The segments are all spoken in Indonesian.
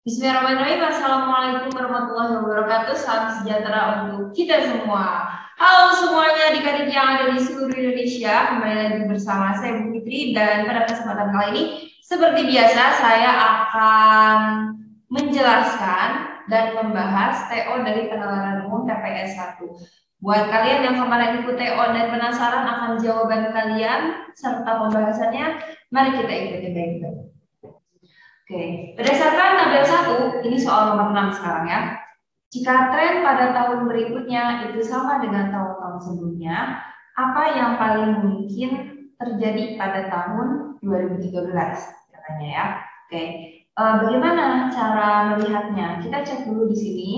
Bismillahirrahmanirrahim. Assalamualaikum warahmatullahi wabarakatuh. Salam sejahtera untuk kita semua. Halo semuanya, adik-adik yang ada di seluruh Indonesia. Kembali lagi bersama saya Bu Fitri, dan pada kesempatan kali ini seperti biasa saya akan menjelaskan dan membahas TO dari penalaran umum TPS 1. Buat kalian yang kemarin ikut TO dan penasaran akan jawaban kalian serta pembahasannya, mari kita ikuti baik-baik. Oke, berdasarkan tabel 1, ini soal nomor 6 sekarang ya. Jika tren pada tahun berikutnya itu sama dengan tahun-tahun sebelumnya, apa yang paling mungkin terjadi pada tahun 2013? Katanya ya. Oke, bagaimana cara melihatnya? Kita cek dulu di sini.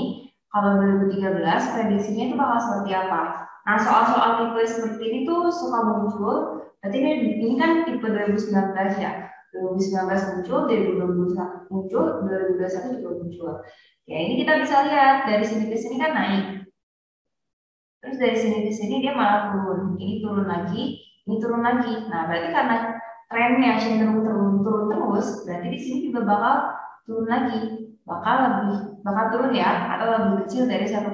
Kalau 2013, prediksinya itu bakal seperti apa? Nah, soal-soal tipe seperti ini tuh suka muncul. Berarti ini kan tipe 2019 ya. 2019 muncul, 2021 muncul, 2021 juga muncul. Ya, ini kita bisa lihat dari sini ke sini kan naik. Terus dari sini ke sini dia malah turun. Ini turun lagi, ini turun lagi. Nah, berarti karena trennya cenderung turun terus, berarti di sini juga bakal turun lagi. Bakal turun ya, atau lebih kecil dari 1,2.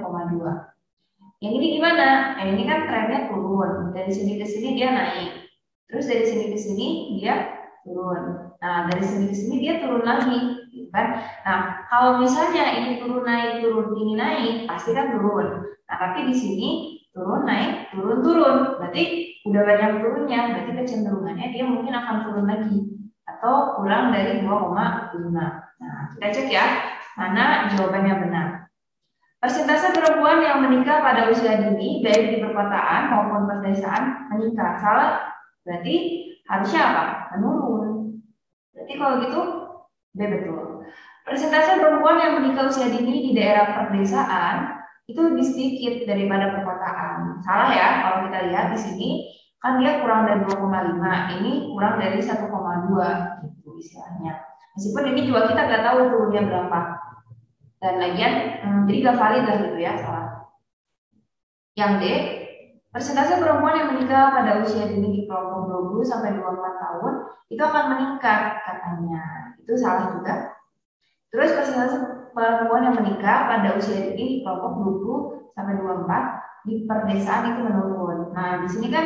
Yang ini gimana? Ini kan trennya turun. Dari sini ke sini dia naik. Terus dari sini ke sini dia turun. Nah, dari sini ke sini dia turun lagi, gitu kan? Nah, kalau misalnya ini turun naik, turun ini naik, pasti kan turun. Nah, tapi di sini turun naik, turun turun. Berarti udah banyak turunnya, berarti kecenderungannya dia mungkin akan turun lagi atau kurang dari 2,5. Nah, kita cek ya, mana jawabannya benar. Persentase perempuan yang menikah pada usia dini, baik di perkotaan maupun pedesaan, meningkat. Salah? Berarti harusnya apa? Menurun. Berarti kalau gitu, B betul. Persentase perempuan yang menikah usia dini di daerah pedesaan itu lebih sedikit daripada perkotaan. Salah ya, kalau kita lihat di sini, kan dia kurang dari 2,5, ini kurang dari 1,2, gitu istilahnya. Meskipun ini juga kita nggak tahu turunnya berapa. Dan lagian, jadi gak valid lah gitu ya, salah. Yang D, persentase perempuan yang menikah pada usia dini di kelompok 20 sampai 24 tahun itu akan meningkat katanya. Itu salah juga. Terus persentase perempuan yang menikah pada usia dini di kelompok 20 sampai 24 di perdesaan itu menurun. Nah, di sini kan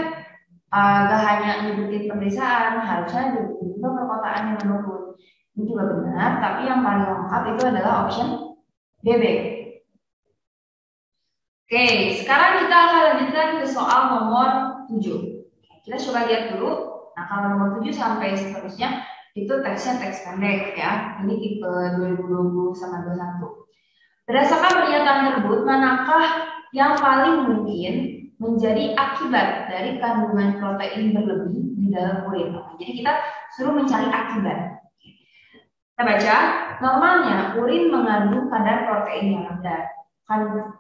gak hanya nyebutin perdesaan, harusnya juga perkotaan yang menurun. Ini juga benar, tapi yang paling lengkap itu adalah option BB. Oke, sekarang kita akan lanjutkan ke soal nomor 7. Kita coba lihat dulu. Nah, kalau nomor 7 sampai seterusnya itu teksnya teks pendek ya. Ini tipe 2020 sama 21. Berdasarkan pernyataan tersebut, manakah yang paling mungkin menjadi akibat dari kandungan protein berlebih di dalam urin? Jadi kita suruh mencari akibat. Kita baca, normalnya urin mengandung kadar protein yang rendah.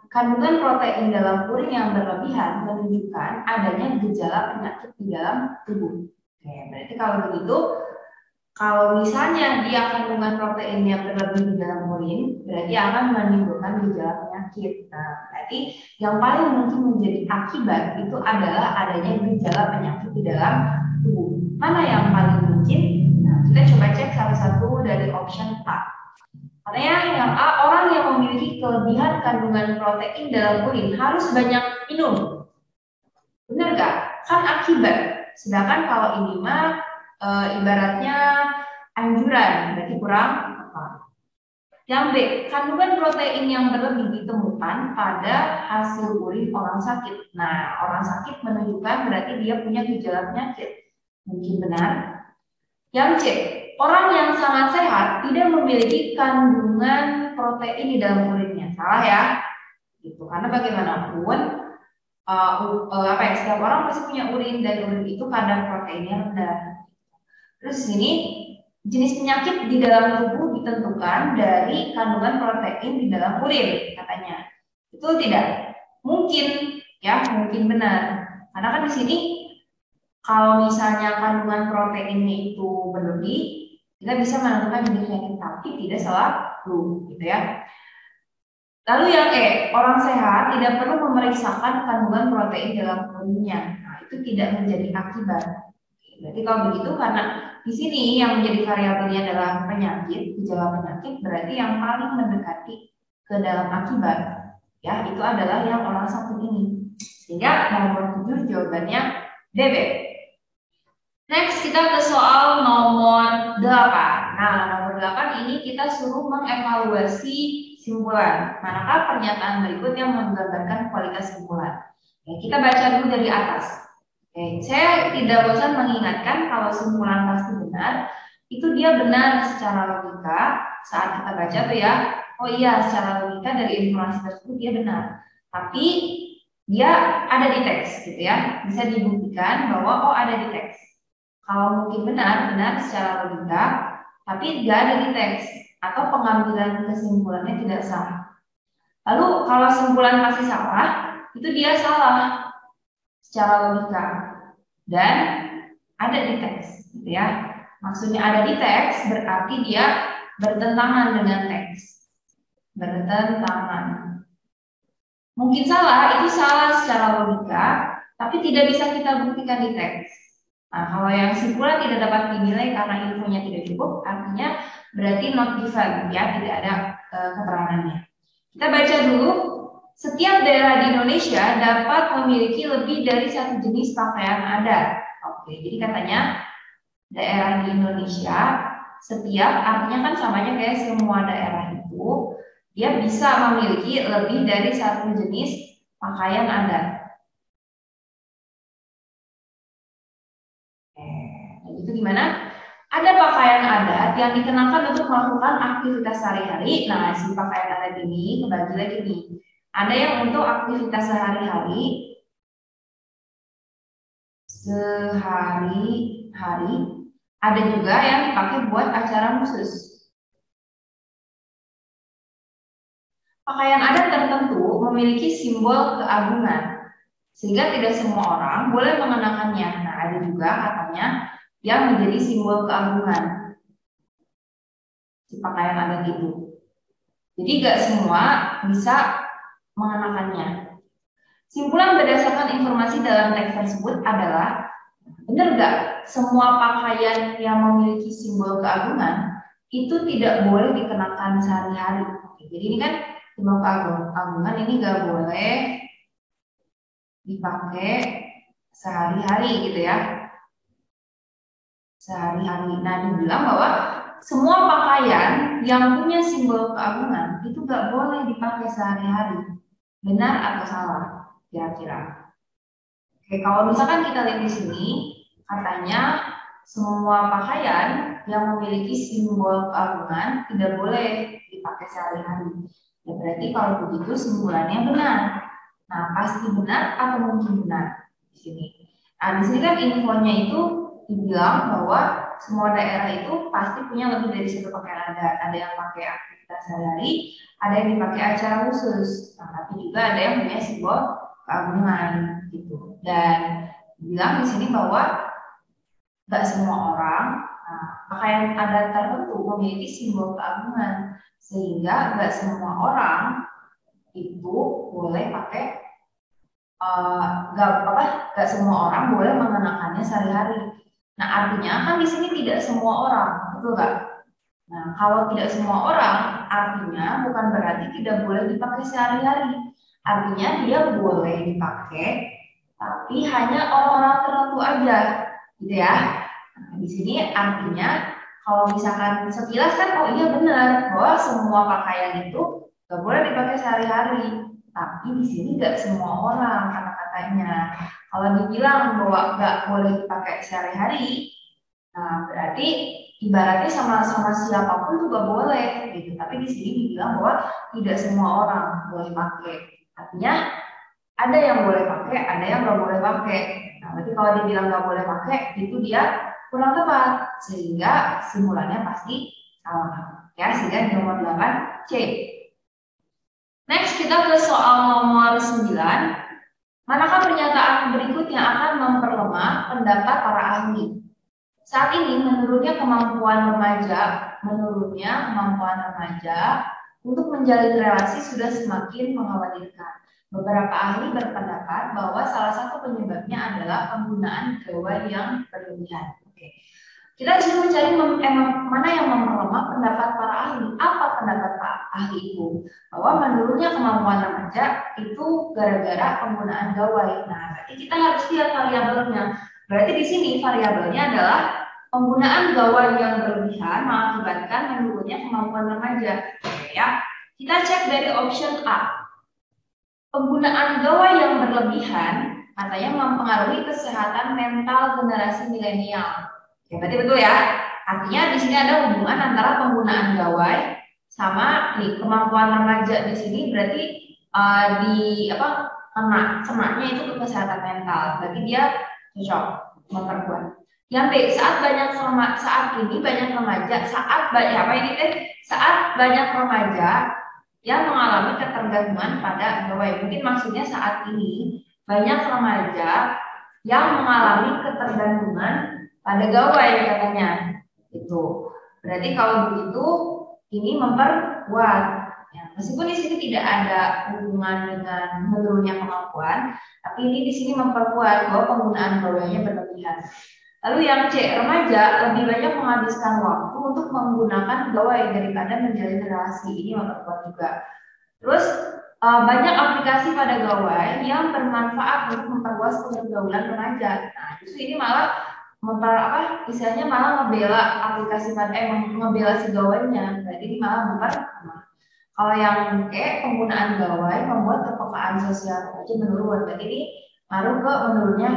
Kandungan protein dalam urin yang berlebihan menunjukkan adanya gejala penyakit di dalam tubuh. Oke, berarti kalau begitu, kalau misalnya dia kandungan proteinnya berlebih di dalam urin, berarti akan menimbulkan gejala penyakit. Nah, berarti yang paling mungkin menjadi akibat itu adalah adanya gejala penyakit di dalam tubuh. Mana yang paling mungkin? Nah, kita coba cek salah satu dari option A. Katanya yang A, orang yang memiliki kelebihan kandungan protein dalam urin harus banyak minum. Benar nggak? Kan akibat. Sedangkan kalau ini mah ibaratnya anjuran, berarti kurang apa? Yang B, kandungan protein yang berlebih ditemukan pada hasil urin orang sakit. Nah, orang sakit menunjukkan berarti dia punya gejala penyakit. Mungkin benar. Yang C, orang yang sangat sehat tidak memiliki kandungan protein di dalam urinnya. Salah ya, gitu. Karena bagaimanapun setiap orang pasti punya urin, dan urin itu kadar proteinnya rendah. Terus sini jenis penyakit di dalam tubuh ditentukan dari kandungan protein di dalam urin, katanya. Betul tidak? Mungkin ya, mungkin benar. Karena kan di sini kalau misalnya kandungan proteinnya itu berlebih, kita bisa menentukan jenis penyakit, tapi tidak selalu, gitu ya. Lalu yang E, orang sehat tidak perlu memeriksakan kandungan protein dalam urinnya. Nah, itu tidak menjadi akibat. Berarti kalau begitu, karena di sini yang menjadi variabelnya adalah penyakit, gejala penyakit, berarti yang paling mendekati ke dalam akibat, ya, itu adalah yang orang sakit ini. Sehingga nomor 7 jawabannya DB. Next, kita ke soal nomor 8. Nah, nomor 8 ini kita suruh mengevaluasi simpulan. Manakah pernyataan berikut yang menggambarkan kualitas simpulan? Oke, kita baca dulu dari atas. Oke, saya tidak bosan mengingatkan kalau simpulan pasti benar, itu dia benar secara logika saat kita baca tuh ya. Oh iya, secara logika dari informasi tersebut dia benar. Tapi dia ada di teks gitu ya. Bisa dibuktikan bahwa oh ada di teks. Kalau mungkin benar secara logika, tapi tidak ada di teks atau pengambilan kesimpulannya tidak sah. Lalu kalau simpulan pasti salah, itu dia salah secara logika dan ada di teks, gitu ya. Maksudnya ada di teks berarti dia bertentangan dengan teks, bertentangan. Mungkin salah, itu salah secara logika, tapi tidak bisa kita buktikan di teks. Nah, kalau yang simpulan tidak dapat dinilai karena infonya tidak cukup, artinya berarti not given, ya, tidak ada keterangannya. Kita baca dulu. Setiap daerah di Indonesia dapat memiliki lebih dari satu jenis pakaian adat. Oke, jadi katanya daerah di Indonesia setiap, artinya kan samanya kayak semua daerah itu, dia bisa memiliki lebih dari satu jenis pakaian adat. Itu gimana? Ada pakaian adat yang dikenakan untuk melakukan aktivitas sehari-hari. Nah, si pakaian adat ini kebagi lagi nih. Ada yang untuk aktivitas sehari-hari, ada juga yang dipakai buat acara khusus. Pakaian adat tertentu memiliki simbol keagungan, sehingga tidak semua orang boleh mengenakannya. Nah, ada juga katanya yang menjadi simbol keagungan si pakaian adat itu. Jadi gak semua bisa mengenakannya. Simpulan berdasarkan informasi dalam teks tersebut adalah, benar gak semua pakaian yang memiliki simbol keagungan itu tidak boleh dikenakan sehari-hari. Jadi ini kan simbol keagungan ini gak boleh dipakai sehari-hari gitu ya. Sehari-hari. Nah, dibilang bahwa semua pakaian yang punya simbol keagungan itu gak boleh dipakai sehari-hari. Benar atau salah? Kira-kira. Oke, kalau misalkan kita lihat di sini, katanya semua pakaian yang memiliki simbol keagungan tidak boleh dipakai sehari-hari. Ya, berarti kalau begitu simpulannya benar. Nah, pasti benar atau mungkin benar di sini. Nah, di sini kan infonya itu dibilang bahwa semua daerah itu pasti punya lebih dari satu pakaian adat. Ada yang pakai aktivitas sehari-hari, ada yang dipakai acara khusus. Nah, tapi juga ada yang punya simbol keagungan gitu. Dan bilang di sini bahwa nggak semua orang pakaian adat tertentu memiliki simbol keagungan, sehingga nggak semua orang itu boleh pakai nggak semua orang boleh mengenakannya sehari-hari. Nah, artinya kan di sini tidak semua orang, betul nggak? Nah, kalau tidak semua orang, artinya bukan berarti tidak boleh dipakai sehari-hari. Artinya dia boleh dipakai, tapi hanya orang-orang tertentu aja, gitu ya. Nah, di sini artinya kalau misalkan sekilas kan, oh iya benar bahwa semua pakaian itu nggak boleh dipakai sehari-hari. Tapi di sini nggak semua orang kata-katanya. Kalau dibilang bahwa nggak boleh dipakai sehari-hari, nah berarti ibaratnya sama-sama siapapun juga boleh, gitu. Tapi di sini dibilang bahwa tidak semua orang boleh pakai. Artinya ada yang boleh pakai, ada yang nggak boleh pakai. Nah, berarti kalau dibilang nggak boleh pakai, itu dia kurang tepat, sehingga simpulannya pasti salah. Ya, sehingga nomor 8 C. Next, kita ke soal nomor 9. Manakah pernyataan berikut yang akan memperlemah pendapat para ahli? Saat ini menurunnya kemampuan remaja untuk menjalin relasi sudah semakin mengkhawatirkan. Beberapa ahli berpendapat bahwa salah satu penyebabnya adalah penggunaan gawai yang berlebihan. Oke. Kita di sini mencari mana yang memperlemah pendapat para ahli. Apa pendapat para ahli itu? Bahwa menurunnya kemampuan remaja itu gara-gara penggunaan gawai. Nah, berarti kita harus lihat variabelnya. Berarti di sini variabelnya adalah penggunaan gawai yang berlebihan mengakibatkan menurunnya kemampuan remaja. Oke, ya. Kita cek dari option A. Penggunaan gawai yang berlebihan katanya mempengaruhi kesehatan mental generasi milenial. Ya, berarti betul ya. Artinya di sini ada hubungan antara penggunaan gawai sama nih kemampuan remaja di sini berarti di apa kenanya itu ke kesehatan mental. Berarti dia cocok memperkuat. Yang B, saat ini banyak remaja saat banyak remaja yang mengalami ketergantungan pada gawai. Mungkin maksudnya saat ini banyak remaja yang mengalami ketergantungan pada gawai katanya. Itu. Berarti kalau begitu ini memperkuat. Ya, meskipun di sini tidak ada hubungan dengan menurunnya kemampuan, tapi ini di sini memperkuat bahwa penggunaan gawainya berlebihan. Lalu yang C, remaja lebih banyak menghabiskan waktu untuk menggunakan gawai daripada menjalin relasi. Ini memperkuat juga. Terus banyak aplikasi pada gawai yang bermanfaat untuk memperluas pergaulan remaja. Nah, justru ini malah istilahnya malah ngebela aplikasi pada ngebela si gawainya. Jadi ini malah memperlemah. Kalau yang E, penggunaan gawai membuat kepekaan sosial remaja menurun. Jadi ini ngaruh ke menurunnya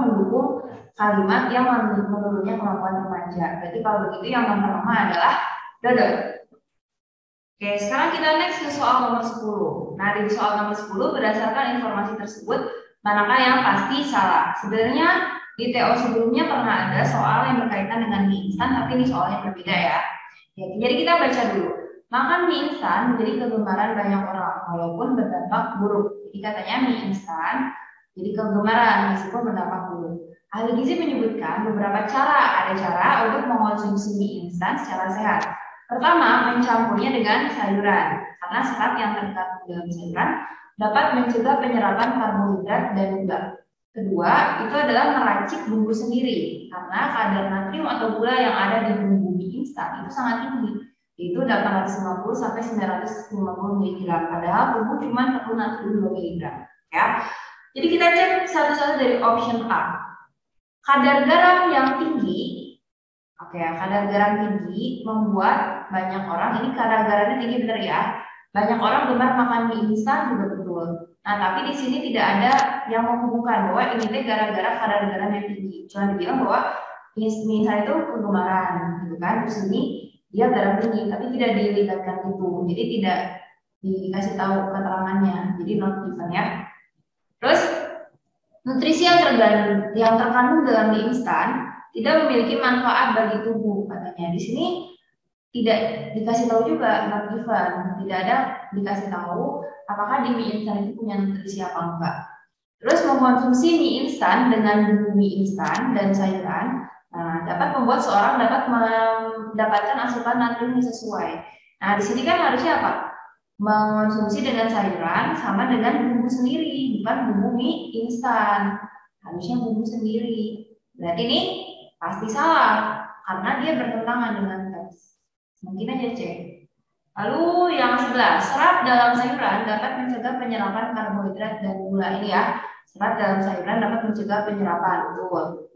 mendukung kalimat yang menurunnya kemampuan remaja. Berarti kalau begitu yang memperlemah adalah dodol. Oke, sekarang kita next ke soal nomor 10. Nah, di soal nomor 10 berdasarkan informasi tersebut, manakah yang pasti salah? Sebenarnya di TO sebelumnya pernah ada soal yang berkaitan dengan mie instan, tapi ini soalnya berbeda ya. Jadi kita baca dulu. Makan mie instan menjadi kegemaran banyak orang, walaupun berdampak buruk. Jadi katanya mie instan jadi kegemaran meskipun berdampak buruk. Ahli gizi menyebutkan beberapa cara. Ada cara untuk mengonsumsi mie instan secara sehat. Pertama, mencampurnya dengan sayuran, karena serat yang terkandung dalam sayuran dapat mencegah penyerapan karbohidrat dan gula. Kedua, itu adalah meracik bumbu sendiri, karena kadar natrium atau gula yang ada di bumbu mie instan itu sangat tinggi, yaitu 850 sampai 950 mg. Padahal bumbu cuma perlu natrium 2 mg. Ya. Jadi kita cek satu-satu dari option A. Kadar garam yang tinggi, oke ya, kadar garam tinggi membuat banyak orang, ini kadar garamnya tinggi benar ya, banyak orang gemar makan mie instan juga betul. Nah, tapi di sini tidak ada yang menghubungkan bahwa ini teh gara-gara kadar garam yang tinggi. Cuma dibilang bahwa mie instan itu kegemaran, gitu kan? Terus ini dia garam tinggi, tapi tidak dilibatkan itu. Jadi tidak dikasih tahu keterangannya. Jadi not given ya. Terus nutrisi yang terkandung dalam mie instan tidak memiliki manfaat bagi tubuh katanya. Di sini tidak dikasih tahu juga, not given, tidak ada dikasih tahu apakah di mie instan itu punya nutrisi apa enggak. Terus mengkonsumsi mie instan dengan bumbu mie instan dan sayuran dapat membuat seorang dapat mendapatkan asupan natrium yang sesuai. Nah, di sini kan harusnya apa? Mengonsumsi dengan sayuran sama dengan bumbu sendiri, bukan bumbu mie instan. Harusnya bumbu sendiri. Berarti ini pasti salah karena dia bertentangan dengan teks. Mungkin aja cek. Lalu yang 11, serat dalam sayuran dapat mencegah penyerapan karbohidrat dan gula. Ini ya, serat dalam sayuran dapat mencegah penyerapan. Betul.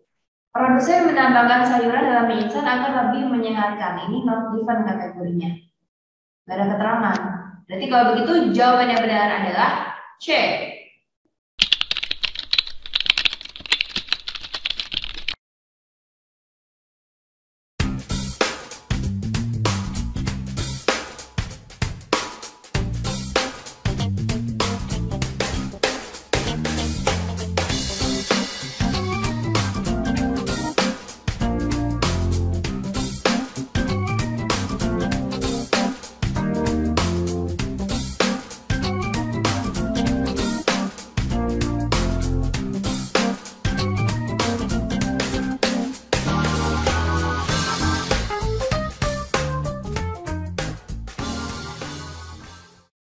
Produsen menambahkan sayuran dalam mie instan agar lebih menyehatkan. Ini not given kategorinya. Gak ada keterangan. Berarti kalau begitu jawaban yang benar adalah C.